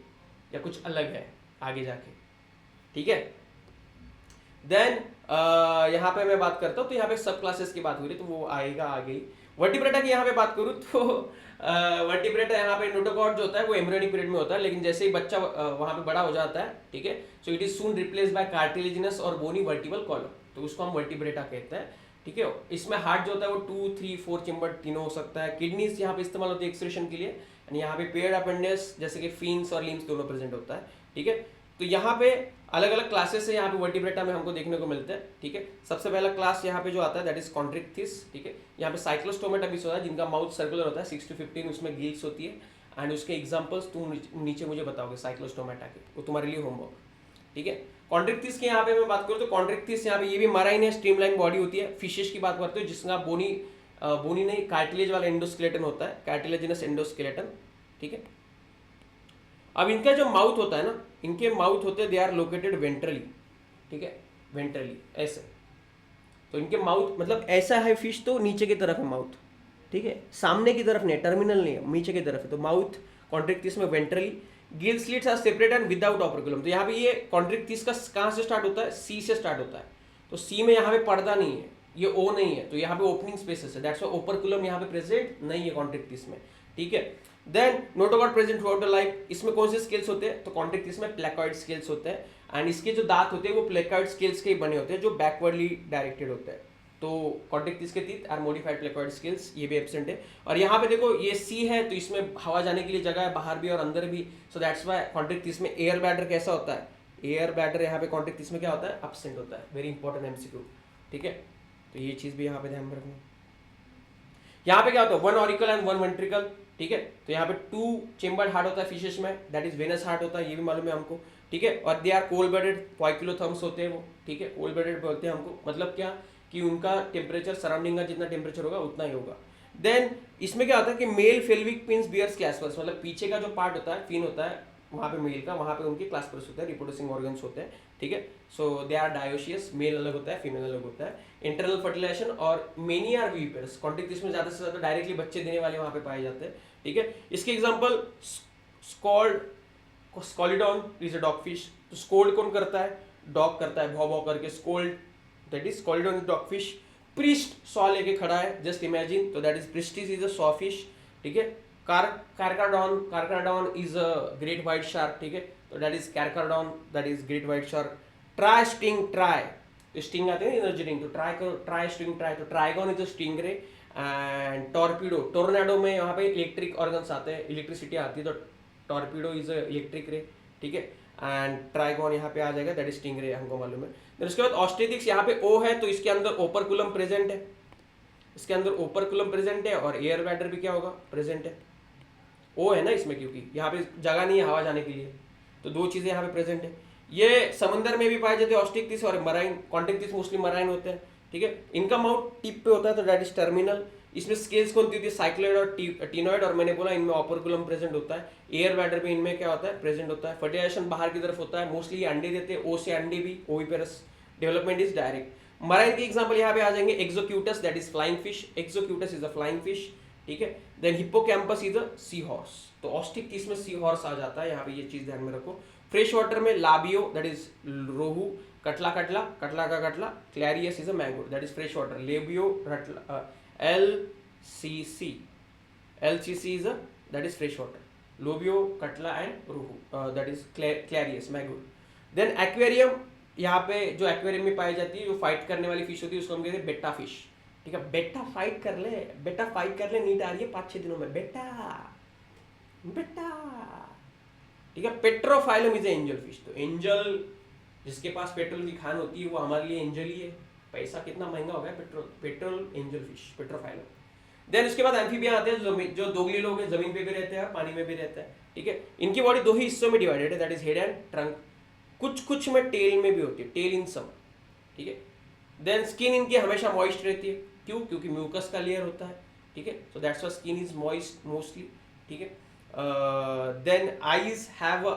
या कुछ अलग है आगे जाके, ठीक है। देन यहाँ पे मैं बात करता हूँ, तो यहाँ पे सब क्लासेस की बात हो रही है तो वो आएगा आगे ही। वर्टिब्रेटा की यहाँ पे बात करूँ तो वर्टिब्रेटा यहाँ पे नोटोकॉर्ड जो होता है वो एम्ब्रियोनिक पीरियड में होता है, लेकिन जैसे ही बच्चा वहाँ पे बड़ा हो जाता है, ठीक है, so it is soon replace by cartilaginous और बोनी वर्टिबल कॉलम, तो उसको हम वर्टिब्रेटा कहते हैं, ठीक है। इसमें हार्ट जो होता है वो 2, 3, 4 चेम्बर तीनों हो सकता है। किडनीज यहाँ पे इस्तेमाल होती है एक्सक्रीशन के लिए, एंड यहाँ पे पेयर्ड अपेंडेज जैसे कि फिन्स और लिम्स दोनों प्रेजेंट होता है, ठीक है। तो यहाँ पे अलग अलग क्लासेस है यहाँ पे वर्टिब्रेटा में हमको देखने को मिलते हैं, ठीक है। सबसे पहला क्लास यहाँ पे जो आता है दैट इज कॉन्ट्रिक्थिस, ठीक है। यहाँ पे साइक्लोस्टोमेटा भी होता है जिनका माउथ सर्कुलर होता है 6 to 15, उसमें गिल्स होती है, एंड उसके एग्जांपल्स तुम नीचे मुझे बताओगे साइक्लोस्टोमेटा के, वो तुम्हारे लिए होमवर्क, ठीक है। कॉन्ट्रिक्थिस की यहाँ पे मैं बात करूँ तो कॉन्ट्रिक्थिस यहाँ पे ये भी मराइन है, स्ट्रीमलाइन बॉडी होती है। फिशेस की बात करते हो जिसका बोनी नहीं कार्टिलेज वाला एंडोस्केलेटन होता है, कार्टिलेजिनस एंडोस्केलेटन, ठीक है। अब इनका जो माउथ होता है ना, इनके माउथ होते हैं दे आर लोकेटेड वेंट्रली, ठीक है, वेंट्रली ऐसे, तो इनके माउथ मतलब ऐसा है फिश तो नीचे की तरफ है माउथ, ठीक है, सामने की तरफ नहीं, टर्मिनल नहीं है, नीचे की तरफ है, तो माउथ कॉन्ट्रिक्टिस में ventrally. Gill slits are separate and without operculum, तो यहाँ पे ये कॉन्ट्रिक्टिस का कहाँ से स्टार्ट होता है, सी से स्टार्ट होता है, तो सी में यहाँ पे पर्दा नहीं है, ये ओ नहीं है, तो यहाँ पे ओपनिंग स्पेसेस है, दैट्स व्हाई ओपरकुलम यहाँ पे प्रेजेंट नहीं है कॉन्ट्रिक्टिस में, ठीक है। Then notochord present throughout the life, इसमें कौन से स्केल्स होते हैं, तो कॉन्ट्रिक्टिस में प्लेकॉइड स्केल्स होते हैं, एंड इसके जो दांत होते हैं वो प्लेकॉइड स्केल्स के ही बने होते हैं जो बैकवर्डली डायरेक्टेड होते हैं, तो कॉन्ट्रिक्टिस के teeth are modified placoid scales, ये भी एब्सेंट है। और यहाँ पे देखो ये सी है तो इसमें हवा जाने के लिए जगह है बाहर भी और अंदर भी, सो दैट्स व्हाई कॉन्ट्रिक्टिस में एयर ब्लैडर कैसा होता है, एयर ब्लैडर यहाँ पे कॉन्ट्रिक्टिस में क्या होता है, एब्सेंट होता है, वेरी इंपॉर्टेंट एमसीक्यू, ठीक है। तो ये चीज भी यहाँ पे ध्यान में रखना। यहाँ पे क्या होता है, one auricle and one ventricle, ठीक है, तो यहाँ पे 2 चेम्बर्ड हार्ट होता है फिशेस में, दैट इज वेनस हार्ट होता है, ये भी मालूम है हमको, ठीक है। और दे आर कोल्ड ब्लडेड पॉइक्लोथर्म्स होते हैं वो, ठीक है, कोल्ड ब्लडेड बोलते हैं हमको, मतलब क्या कि उनका टेम्परेचर सराउंडिंग का जितना टेम्परेचर होगा उतना ही होगा। देन इसमें क्या होता है कि मेल फेल्विक पिन्स बियर्स क्लास्पर्स, मतलब पीछे का जो पार्ट होता है फिन होता है वहाँ पे मेल का, वहाँ पे उनके क्लास्पर्स होते हैं, रिप्रोड्यूसिंग ऑर्गन्स होते हैं, ठीक है। सो दे आर डायोशियस, मेल अलग होता है फीमेल अलग होता है। इंटरनल फर्टिलाइजेशन और मेनी आर वीपर्स, कॉन्ट्रिक्टिस में ज़्यादा से ज़्यादा डायरेक्टली बच्चे देने वाले वहाँ पे पाए जाते हैं, ठीक है। इसके example Scoliodon is a dog fish, तो स्कोल्ड कौन करता है, डॉग करता है, भौ भौ करके, scold, that is Scoliodon is dog fish. Priest saw लेके खड़ा है, जस्ट इमेजिन, तो that is Pristis is a saw fish, ठीक है। Carcharodon is a great white shark, ठीक है, तो that is Carcharodon, that is great white shark. Try sting try, तो स्टिंग आते हैं एनर्जी रिंग, तो ट्राई करो, ट्राई स्टिंग ट्राई, तो trigon is a stingray. And torpedo, tornado में यहाँ पे इलेक्ट्रिक ऑर्गन्स आते हैं, इलेक्ट्रिसिटी आती है, तो torpedo is a electric ray, ठीक है। एंड ट्राइगॉन यहाँ पे आ जाएगा, दैट इज स्टिंगरे, हमको मालूम है। फिर उसके बाद ऑस्ट्रेलिक्स, यहाँ पे ओ है तो इसके अंदर ओपरकुलम प्रेजेंट है, इसके अंदर ओपरकुलम प्रेजेंट है, और एयर ब्लैडर भी क्या होगा, प्रेजेंट है, ओ है ना इसमें, क्योंकि यहाँ पे जगह नहीं है हवा जाने के लिए, तो 2 चीजें यहाँ पे प्रेजेंट है। ये समंदर में भी पाए जाते हैं, ऑस्ट्रिक्टिस और मराइन, कॉन्ट्रिक्टिस मोस्टली मराइन होते हैं, ठीक है। इनका माउथ टिप पे होता है, तो दैट इज टर्मिनल। इसमें स्केल्स कौन होती है, साइक्लोइड और टीनोइड, और मैंने बोला इनमें ऑपरकुलम प्रेजेंट होता है। एयर ब्लैडर भी इनमें क्या होता है, प्रेजेंट होता है। फर्टिलाइजेशन बाहर की तरफ होता है, मोस्टली अंडे देते हैं, ओ से अंडे भी, oviparous. Development is direct. Marine के एग्जांपल यहाँ पे आ जाएंगे, Exocoetus that is flying fish, Exocoetus is a flying fish, ठीक है। Then Hippocampus is a sea horse, तो ऑस्ट्रिक्टिस में सी हॉर्स आ जाता है, यहाँ पे ये चीज ध्यान में रखो। फ्रेश वाटर में लाबियो दैट इज रोहू, कटला कटला, कटला का catla, Clarias is a magur, that is fresh water. Labeo LCC is a that is fresh water. Lobio, Katla and Ruhu that is Clarius, Magul. Then aquarium, यहाँ पे जो एक्वेरियम में पाई जाती है, जो फाइट करने वाली फिश होती है उसको हम कहते हैं बेटा फिश, ठीक है। बेटा फाइट कर ले, बेटा फाइट कर ले, नीट आ रही है 5-6 दिनों में, बेटा बेटा, ठीक है। पेट्रोफाइलम इज एंजल फिश, तो एंजल जिसके पास पेट्रोल की खान होती है वो हमारे लिए एंजल ही है, पैसा कितना महंगा हो गया, petrol angel fish, Pterophyllum. Then उसके बाद एम्फीबियन आते हैं जो दोगली लोग हैं, जमीन पे भी रहते हैं पानी में भी रहते हैं, ठीक है। इनकी बॉडी 2 ही हिस्सों में डिवाइडेड है, that is head and trunk, कुछ में टेल में भी होती है, टेल इन सम, ठीक है। देन स्किन इनकी हमेशा मॉइस्ट रहती है, क्यों, क्योंकि म्यूकस का लेयर होता है, ठीक है, so that's why skin is moist mostly, ठीक है। देन आईज हैव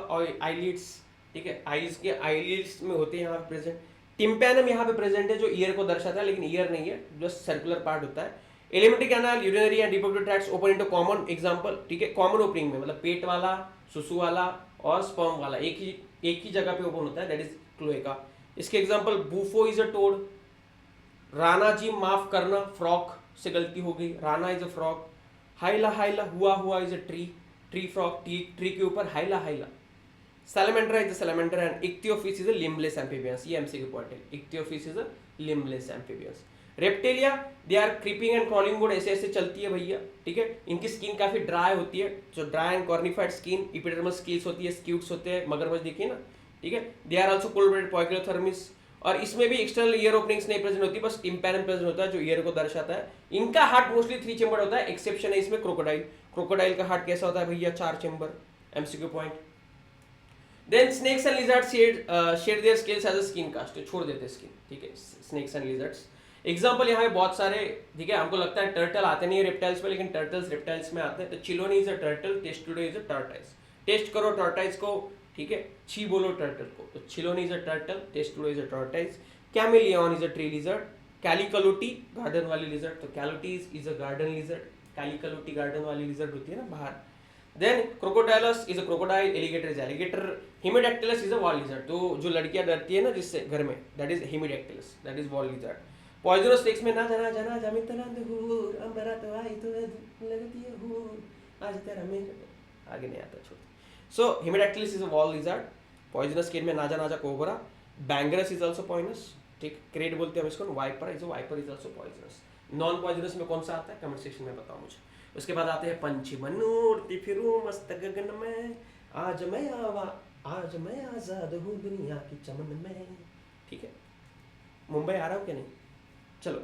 आईलिड्स, ठीक है, आईज के आईलिड्स में होते हैं यहाँ पे प्रेजेंट। टिम्पैनम यहाँ पे प्रेजेंट है जो ईयर को दर्शाता है, लेकिन ईयर नहीं है, जस्ट सर्कुलर पार्ट होता है। Alimentary canal, urinary and reproductive tracts open into common example, ठीक है, कॉमन ओपनिंग में मतलब पेट वाला, सुसु वाला और स्पर्म वाला एक ही जगह पे ओपन होता है, दैट इज क्लोएका। इसके example Bufo is a toad, Rana ji माफ करना, फ्रॉक से गलती हो गई, Rana is a frog. Hyla Hyla, हुआ is a tree, tree frog, tree के ऊपर Hyla Hyla. Salamander is a salamander and ichthyophis is a limbless amphibians. ये MCQ पॉइंट है, ichthyophis is a limbless amphibians. Reptilia they are creeping and crawling mode, ऐसे ऐसे चलती है भैया, ठीक है। इनकी स्किन काफी ड्राई होती है, जो dry and cornified skin, epidermal skills होती है, स्क्यूट्स होते हैं, मगरमच्छ देखिए ना, ठीक है। They are also cold blooded poikilotherms, और इसमें भी एक्सटर्नल ईयर ओपनिंग्स नहीं प्रेजेंट होती, बस टिम्पैनम प्रेजेंट होता है जो ईयर को दर्शाता है। इनका हार्ट मोस्टली 3 चेंबर होता है, एक्सेप्शन है इसमें क्रोकोडाइल। क्रोकोडाइल का हार्ट कैसा होता है भैया? 4 chamber, MCQ point. Then snakes and lizard shed their scales as a skin cast, छोड़ देते स्किन, ठीक है, स्नेक्स एंड लिजर्ड्स। एग्जांपल यहाँ पे बहुत सारे, ठीक है, हमको लगता है टर्टल आते नहीं है रेप्टाइल्स पे, लेकिन टर्टल्स रेप्टाइल्स में आते हैं। तो Chelone is a turtle, Testudo is a tortoise. Test करो टर्टाइस को, ठीक है, छी बोलो टर्टल को, तो Chelone is a turtle, Testudo is a tortoise. Chameleon is a tree lizard, कैलिकलोटी गार्डन वाली लिजर्ड, तो Calotes is a garden lizard, कैलिकलोटी गार्डन वाली लिजर्ड होती है ना बाहर। Then Crocodylus is a crocodile, alligator is alligator, Hemidactylus is a wall lizard, तो जो लड़कियां डरती है ना जिससे घर में, that is Hemidactylus, that is wall lizard. Poisonous snakes में ना जाना जाना जामिन तलांद हूर अंबरा तो आई तो लगती है हूर आज तेरा मैं, आगे नहीं आता, छोड़। So Hemidactylus is a wall lizard. Poisonous scale में Naja Naja cobra, Bungarus is also poisonous, ठीक, क्रेट बोलते हैं हम इसको। Viper is also poisonous. Non poisonous में कौन सा आता है, कमेंट सेक्शन में बताओ मुझे। उसके बाद आते हैं पंछी मनूरती फिरूं मस्त गगन में, आज मैं आजाद हूँ दुनिया की चमन में, ठीक है। मुंबई आ रहा हूँ क्या नहीं, चलो।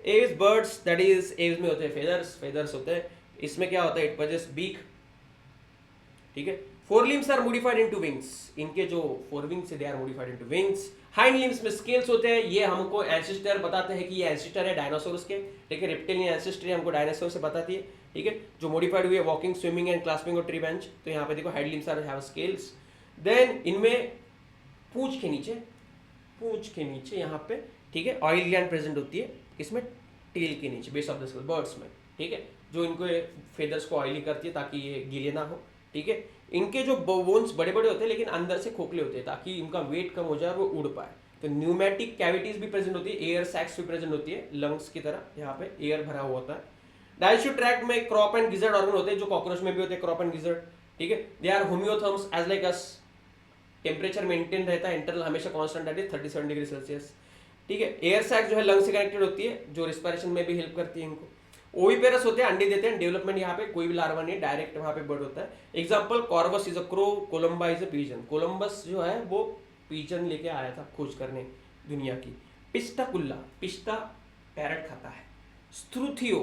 Aves birds, that is Aves में होते हैं फेदर्स, फेदर्स होते हैं। इसमें क्या होता है, इट पजेस बीक, ठीक है। Fore limbs are modified into wings, इनके जो फोर विंग्स है they are modified into wings. Hind limbs में स्केल्स होते हैं, ये हमको एंसेस्टर बताते हैं कि ये एंसेस्टर है डायनासोरस के, ठीक है। रेप्टिलियन एंसेस्ट्री हमको डायनासोर से बताती है, ठीक है, जो मॉडिफाइड हुई है वॉकिंग, स्विमिंग एंड क्लास्पिंग और ट्री बेंच। तो यहाँ पे देखो hind limbs are have scales. Then इनमें पूंछ के नीचे यहाँ पे, ठीक है, ऑयल ग्लैंड प्रेजेंट होती है, इसमें टेल के नीचे, base of the skull birds में, ठीक है, जो इनको फेदर्स को ऑयली करती है ताकि ये गीले ना हो, ठीक है। इनके जो बोन्स बड़े बड़े होते हैं लेकिन अंदर से खोखले होते हैं ताकि इनका वेट कम हो जाए और वो उड़ पाए। तो न्यूमेटिक कैविटीज भी प्रेजेंट होती है, एयर सैक्स भी प्रेजेंट होती है, लंग्स की तरह, यहाँ पे एयर भरा हुआ होता है। डाइजेस्टिव ट्रैक्ट में क्रॉप एंड गिजर्ड ऑर्गन होते हैं, जो कॉकरोच में भी होते हैं, क्रॉप एंड गिजर्ड, ठीक है। They are homeotherms as like us, temperature maintain रहता है इंटरनल हमेशा constant, that is 37 degree Celsius, ठीक है। एयर सैक जो है लंग से कनेक्टेड होती है, जो रिस्पिरेशन में भी हेल्प करती है इनको। ओविपेरस होते हैं, अंडे देते हैं, डेवलपमेंट यहाँ पे कोई भी लार्वा नहीं, डायरेक्ट वहाँ पे बर्ड होता है। Example Corvus is a crow, Columba is a pigeon, Columbus जो है वो पीजन लेके आया था खोज करने दुनिया की। पिस्टा कुल्ला, पिस्ता पैरट खाता है। स्ट्रूथियो,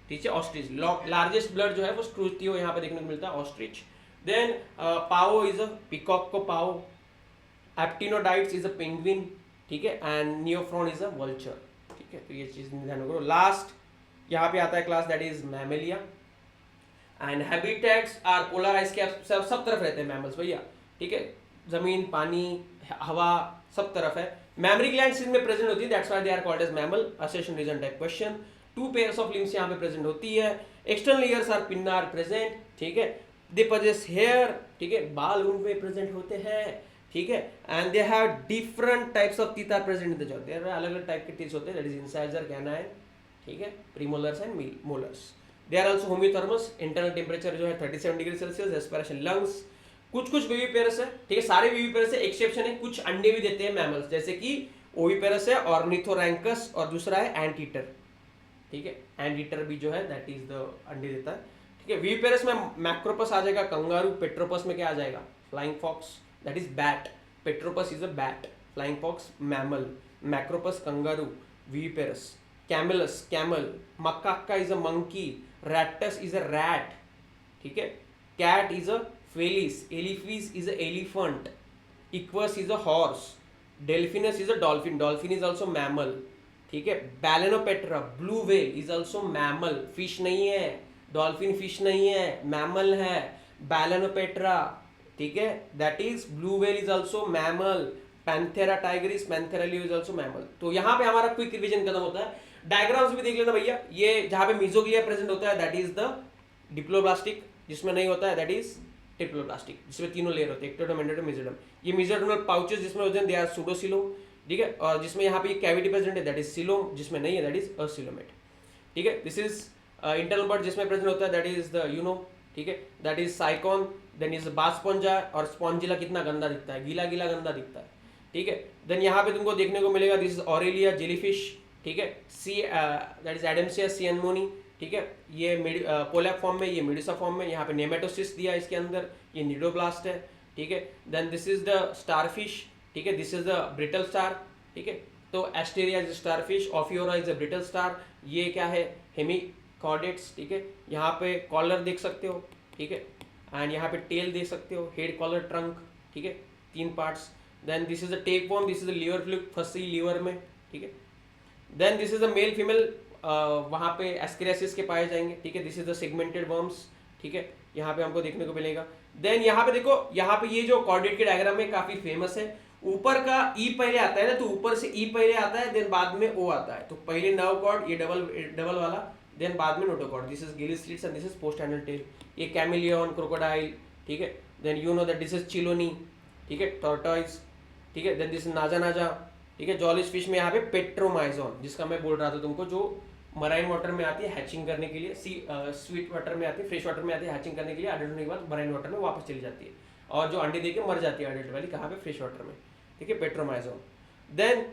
ठीक है, ऑस्ट्रिच, लार्जेस्ट ब्लड जो है वो स्ट्रूथियो यहाँ पे देखने को मिलता है, ऑस्ट्रिच। देन पाओ इज अ पिकॉक को पाओ, एप्टिनोडाइट्स इज अ पेंगुइन, ठीक है, एंड नियोफ्रॉन इज अ वल्चर, ठीक है। तो ये चीज ध्यान रखो। लास्ट यहाँ पे आता है class, that is Mammalia and habitats are polarise के, सब तरफ रहते हैं मैमल्स भैया, ठीक है, जमीन, पानी, हवा, सब तरफ है। मैमरी ग्लैंड्स इनमें प्रेजेंट होती है, that's why they are called as mammal. Assertion reason type question. 2 pairs of limbs यहाँ पे प्रेजेंट होती है। External ears are pinna present, ठीक है। दे पजेस हेयर, ठीक है, बाल उनमें प्रेजेंट होते हैं, ठीक है। And they have different types of teeth are present in the jaw, अलग अलग टाइप के टीथ होते हैं, दैट इज इंसाइजर, कैनाइन, ठीक है, premolars and molars. They are also homeotherms, internal temperature जो है 37 डिग्री सेल्सियस, रेस्पिरेशन लंग्स। कुछ विविपेरस है, ठीक है, सारे विविपेरस है, एक्सेप्शन है, कुछ अंडे भी देते हैं मैमल्स, जैसे कि ओविपेरस है, ऑर्निथोरैंकस, और दूसरा है एंटीटर, ठीक है, एंटीटर भी जो है दैट इज द अंडे देता है, ठीक है। विविपेरस में मैक्रोपस आ जाएगा, कंगारू। पेट्रोपस में क्या आ जाएगा, flying fox, that is bat. Pteropus is a bat, flying fox mammal, Macropus kangaroo, viviparous. Camelus camel, Macaca is a monkey, Rattus is a rat, ठीक है। Cat is a Felis, Elephas is a elephant, Equus is a horse, Delphinus is a dolphin, dolphin is also mammal, ठीक है। Balaenoptera, blue whale is also mammal, fish नहीं है, dolphin fish नहीं है, mammal है। Balaenoptera, ठीक है, that is blue whale is also mammal, Panthera tigris, Panthera leo is also mammal. तो यहाँ पे हमारा क्विक रिवीजन खत्म होता है। डायग्राम्स भी देख लेना भैया, ये जहाँ पे मीजोग्लिया प्रेजेंट होता है दैट इज द डिप्लोब्लास्टिक, जिसमें नहीं होता है दैट इज ट्रिप्लोब्लास्टिक, जिसमें तीनों लेयर होते हैं, एक्टोडर्म, एंडोडर्म, मेसोडर्म। ये मेसोडर्मल पाउचेस जिसमें होते हैं दे आर सूडोसिलोम, ठीक है, और जिसमें यहाँ पे कैविटी प्रेजेंट है दैट इज सिलोम, जिसमें नहीं है दैट इज असिलोमेट, ठीक है। दिस इज इंटरनल बर्ड जिसमें प्रेजेंट होता है दैट इज द यूनो, ठीक है, that is Sycon, then is bath sponge, और स्पॉन्जिला कितना गंदा दिखता है, गीला गीला गंदा दिखता है, ठीक है। देन यहाँ पे तुमको देखने को मिलेगा दिस इज ऑरेलिया जेलीफिश, ठीक है, सी दैट इज एडम्सिया सी एनमोनी, ठीक है, ये पोलैप फॉर्म में, ये मेडुसा फॉर्म में, यहाँ पे नेमेटोसिस दिया इसके अंदर, ये निडोब्लास्ट है, ठीक है। Then this is the starfish, ठीक है, this is the brittle star, ठीक है। तो Asterias is starfish, Ophiura is a brittle star, ये क्या है हेमीकॉर्डेट्स, ठीक है। यहाँ पे कॉलर देख सकते हो, ठीक है, एंड यहाँ पे टेल देख सकते हो, हेड, कॉलर, ट्रंक, ठीक है, 3 parts. Then this is the tape worm, this is the liver fluke, फंसी लीवर में, ठीक है। Then this is the male female, वहाँ पे एस्केरियासिस के पाए जाएंगे, ठीक है, this is the segmented worms, ठीक है, यहाँ पे हमको देखने को मिलेगा। देन यहाँ पे देखो, यहाँ पे ये जो कॉर्डेट के डायग्राम में काफी फेमस है, ऊपर का ई पहले आता है ना, तो ऊपर से ई पहले आता है, देन बाद में ओ आता है, तो पहले नर्व कॉर्ड, ये डबल वाला, देन बाद में notochord, this is gill slits and this is post anal tail, ये कैमिलियन, क्रोकोडाइल, ठीक है। Then you know that this is Chelone, ठीक है, टॉर्टॉइस, ठीक है। देन दिस इज नाजा नाजा, ठीक है। जॉलिश फिश में यहाँ पे पेट्रोमाइजोन, जिसका मैं बोल रहा था तुमको, जो मराइन वाटर में आती है हैचिंग करने के लिए, स्वीट वाटर में आती है, फ्रेश वाटर में आती है हैचिंग करने के लिए, अडल्ट होने के बाद मराइन वाटर में वापस चली जाती है, और जो अंडे देके मर जाती है अडल्ट वाली, कहाँ पे, फ्रेश वाटर में, ठीक है, Petromyzon. Then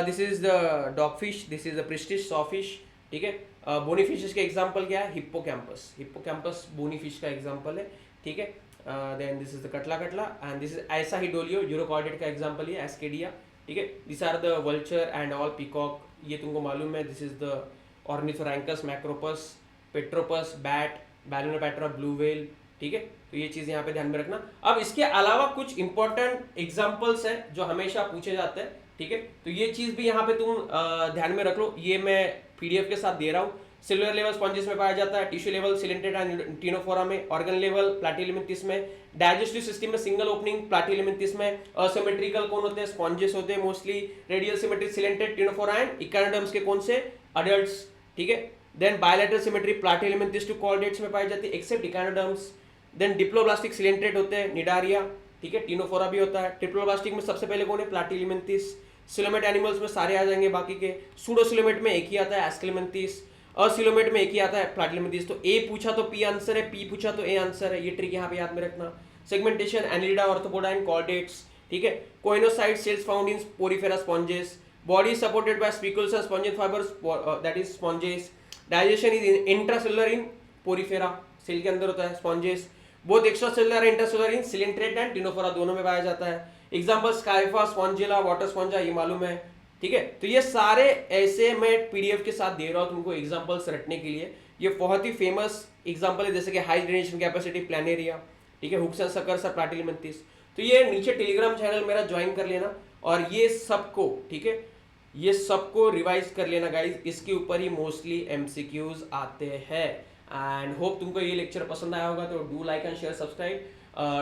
this is the dog fish, this is the Pristis saw fish, ठीक है। बोनी फिशेस के एग्जांपल क्या है, हिप्पोकैम्पस, हिप्पोकैम्पस बोनी फिश का एग्जांपल है, ठीक है। Then this is the Catla catla, and this is ऐसा ही डोलियो, यूरोकॉर्डेट का एग्जांपल है, एस्केडिया, ठीक है। This are the vulture and owl peacock, ये तुमको मालूम है, this is the Ornithorhynchus, Macropus, Pteropus, bat, Balaenoptera, blue whale, ठीक है। तो ये चीज़ यहाँ पे ध्यान में रखना। अब इसके अलावा कुछ इंपॉर्टेंट एग्जांपल्स हैं जो हमेशा पूछे जाते हैं, ठीक है, तो ये चीज़ भी यहाँ पे तुम ध्यान में रख लो, ये मैं पीडीएफ के साथ दे रहा हूँ। सेलुलर लेवल स्पॉन्जेस में पाया जाता है, tissue level coelenterate and Ctenophora में, ऑर्गन लेवल प्लैटिहेल्मिंथेस में, डाइजेस्टिव सिस्टम में सिंगल ओपनिंग प्लैटिहेल्मिंथेस में, असिमेट्रिकल कौन होते हैं, स्पॉन्जेस होते हैं mostly, radial symmetric coelenterate Ctenophora and echinoderms के कौन से, अडल्ट्स, ठीक है। Then bilateral symmetry Platyhelminthes to chordates में पाई जाती है except echinoderms. Then diploblastic coelenterate होते हैं, निडारिया, ठीक है, टिनोफोरा भी होता है। ट्रिप्लोब्लास्टिक में सबसे पहले कौन है, प्लैटिहेल्मिंथेस। सिलोमेट एनिमल्स में सारे आ जाएंगे बाकी के। सूडोसिलोमेट में एक ही आता है, एस्केलेमेंथिस। असिलोमेट में एक ही आता है, प्लैटिहेल्मिंथेस। तो ए पूछा तो पी आंसर है, पी पूछा तो ए आंसर है, ये ट्रिक यहाँ पे याद में रखना। Segmentation, Annelida, Arthropoda and chordates, ठीक है। Choanocyte cells found in Porifera sponges, body supported by spicules and spongin fibres, that is sponges. Digestion is intracellular in Porifera, cell के अंदर होता है sponges. Both extracellular and intracellular in coelenterate and Ctenophora, दोनों में पाया जाता है। Example Scypha, Spongilla, water sponge, ये मालूम है, ठीक है। तो ये सारे ऐसे मैं पीडीएफ के साथ दे रहा हूँ तुमको एग्जांपल्स रटने के लिए। ये बहुत ही फेमस एग्जांपल है, जैसे कि हाई ड्रेनेशन कैपेसिटी प्लानेरिया, ठीक है, हुक्स एंड सकर्स और प्लैटिहेल्मिंथेस। तो ये नीचे टेलीग्राम चैनल मेरा ज्वाइन कर लेना, और ये सबको, ठीक है, ये सबको रिवाइज कर लेना गाइज, इसके ऊपर ही मोस्टली एमसीक्यूज आते हैं। एंड होप तुमको ये लेक्चर पसंद आया होगा, तो do like and share, subscribe.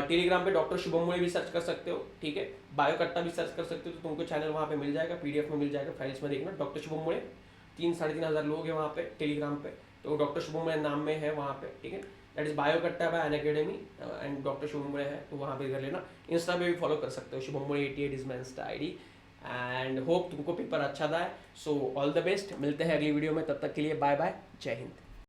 Telegram पे डॉक्टर शुभम मुळे भी सर्च कर सकते हो, ठीक है, बायोकट्टा भी सर्च कर सकते हो, तो तुमको चैनल वहाँ पे मिल जाएगा, पीडीएफ में मिल जाएगा, फाइल्स में देखना। डॉक्टर शुभम मुळे 3-3.5 लोग हैं वहाँ पे टेलीग्राम पे, तो डॉक्टर शुभम मुळे नाम में है वहाँ पे, ठीक है। दैट इज बायोकट्टा by Unacademy and doctor Shubham Mule है, तो वहाँ पे कर लेना। इंस्टा पे भी फॉलो कर सकते हो, शुभम मुळे 88 is my Insta ID. And hope तुमको पेपर अच्छा था। सो ऑल द बेस्ट, मिलते हैं अगली वीडियो में, तब तक के लिए बाय बाय, जय हिंद।